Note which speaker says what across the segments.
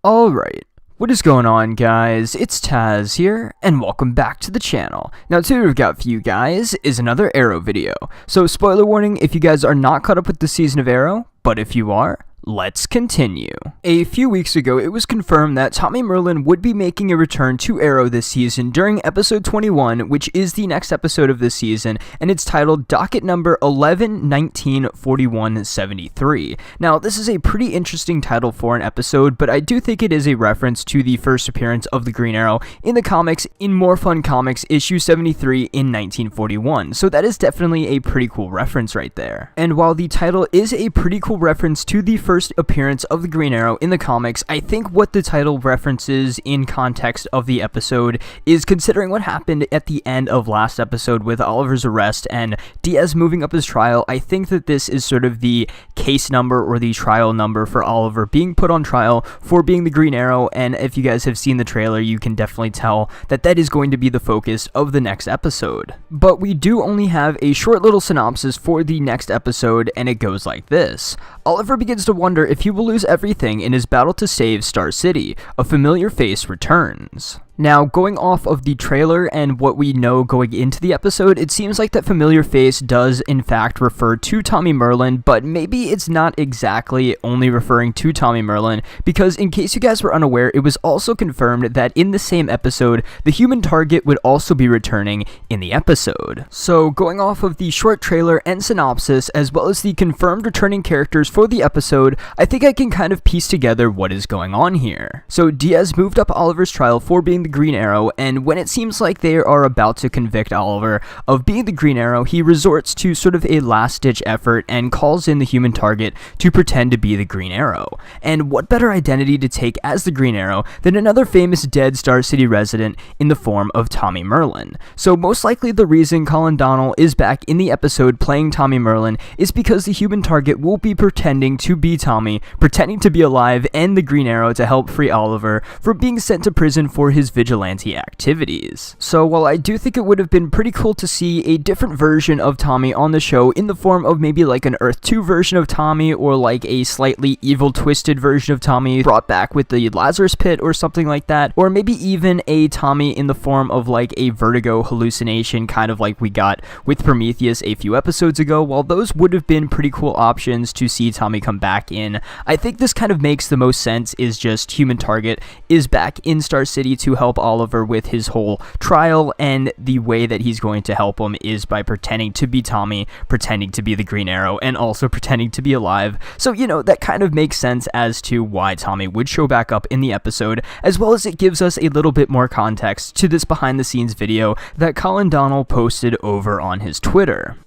Speaker 1: Alright, what is going on, guys? It's Tazz here, and welcome back to the channel. Now today we've got for you guys is another Arrow video. So spoiler warning if you guys are not caught up with the season of Arrow, but if you are, let's continue. A few weeks ago, it was confirmed that Tommy Merlyn would be making a return to Arrow this season during episode 21, which is the next episode of this season, and it's titled Docket Number 11-19-41-73. Now, this is a pretty interesting title for an episode, but I do think it is a reference to the first appearance of the Green Arrow in the comics in More Fun Comics issue 73 in 1941, so that is definitely a pretty cool reference right there. And while the title is a pretty cool reference to the first appearance of the Green Arrow in the comics, I think what the title references in context of the episode is considering what happened at the end of last episode with Oliver's arrest and Diaz moving up his trial. I think that this is sort of the case number or the trial number for Oliver being put on trial for being the Green Arrow, and if you guys have seen the trailer, you can definitely tell that that is going to be the focus of the next episode. But we do only have a short little synopsis for the next episode, and it goes like this. Oliver begins to wonder if he will lose everything in his battle to save Star City. A familiar face returns. Now, going off of the trailer and what we know going into the episode, it seems like that familiar face does in fact refer to Tommy Merlyn, but maybe it's not exactly only referring to Tommy Merlyn, because in case you guys were unaware, it was also confirmed that in the same episode, the human target would also be returning in the episode. So, going off of the short trailer and synopsis, as well as the confirmed returning characters for the episode, I think I can kind of piece together what is going on here. So, Diaz moved up Oliver's trial for being the Green Arrow, and when it seems like they are about to convict Oliver of being the Green Arrow, he resorts to sort of a last-ditch effort and calls in the human target to pretend to be the Green Arrow. And what better identity to take as the Green Arrow than another famous dead Star City resident in the form of Tommy Merlyn? So most likely the reason Colin Donnell is back in the episode playing Tommy Merlyn is because the human target will be pretending to be Tommy, pretending to be alive and the Green Arrow to help free Oliver from being sent to prison for his vigilante activities. So while I do think it would have been pretty cool to see a different version of Tommy on the show in the form of maybe like an Earth 2 version of Tommy, or like a slightly evil twisted version of Tommy brought back with the Lazarus Pit or something like that, or maybe even a Tommy in the form of like a Vertigo hallucination, kind of like we got with Prometheus a few episodes ago, while those would have been pretty cool options to see Tommy come back in, I think this kind of makes the most sense is just human target is back in Star City to help Oliver with his whole trial, and the way that he's going to help him is by pretending to be Tommy, pretending to be the Green Arrow, and also pretending to be alive. So, you know, that kind of makes sense as to why Tommy would show back up in the episode, as well as it gives us a little bit more context to this behind the scenes video that Colin Donnell posted over on his Twitter.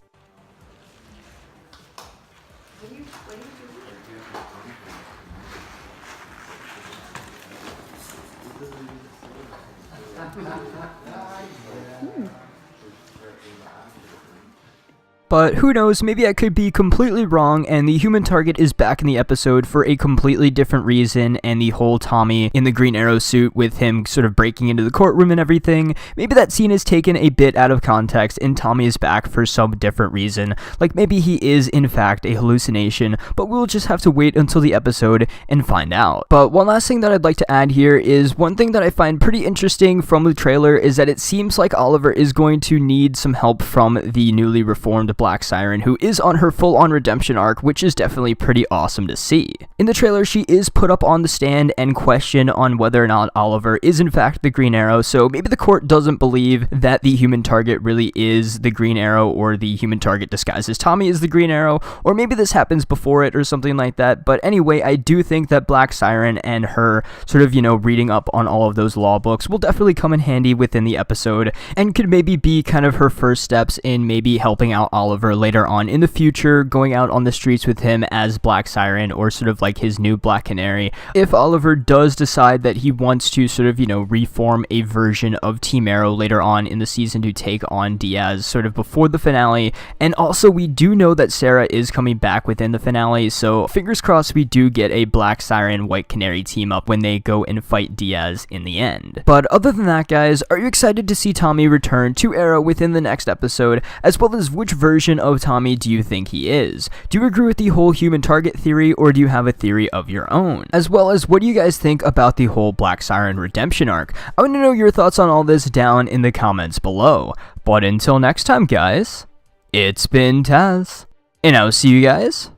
Speaker 1: But who knows, maybe I could be completely wrong and the human target is back in the episode for a completely different reason, and the whole Tommy in the Green Arrow suit with him sort of breaking into the courtroom and everything, maybe that scene is taken a bit out of context and Tommy is back for some different reason. Like maybe he is in fact a hallucination, but we'll just have to wait until the episode and find out. But one last thing that I'd like to add here is one thing that I find pretty interesting from the trailer is that it seems like Oliver is going to need some help from the newly reformed Black Siren, who is on her full-on redemption arc, which is definitely pretty awesome to see. In the trailer, she is put up on the stand and questioned on whether or not Oliver is in fact the Green Arrow, so maybe the court doesn't believe that the human target really is the Green Arrow, or the human target disguised as Tommy is the Green Arrow, or maybe this happens before it or something like that. But anyway, I do think that Black Siren and her sort of, you know, reading up on all of those law books will definitely come in handy within the episode, and could maybe be kind of her first steps in maybe helping out Oliver later on in the future, going out on the streets with him as Black Siren, or sort of like his new Black Canary, if Oliver does decide that he wants to sort of, you know, reform a version of Team Arrow later on in the season to take on Diaz sort of before the finale. And also we do know that Sarah is coming back within the finale, so fingers crossed we do get a Black Siren White Canary team up when they go and fight Diaz in the end. But other than that, guys, are you excited to see Tommy return to Arrow within the next episode, as well as which version version of Tommy do you think he is? Do you agree with the whole human target theory, or do you have a theory of your own? As well as, what do you guys think about the whole Black Siren redemption arc? I want to know your thoughts on all this down in the comments below. But until next time, guys, it's been Tazz, and I'll see you guys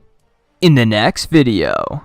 Speaker 1: in the next video.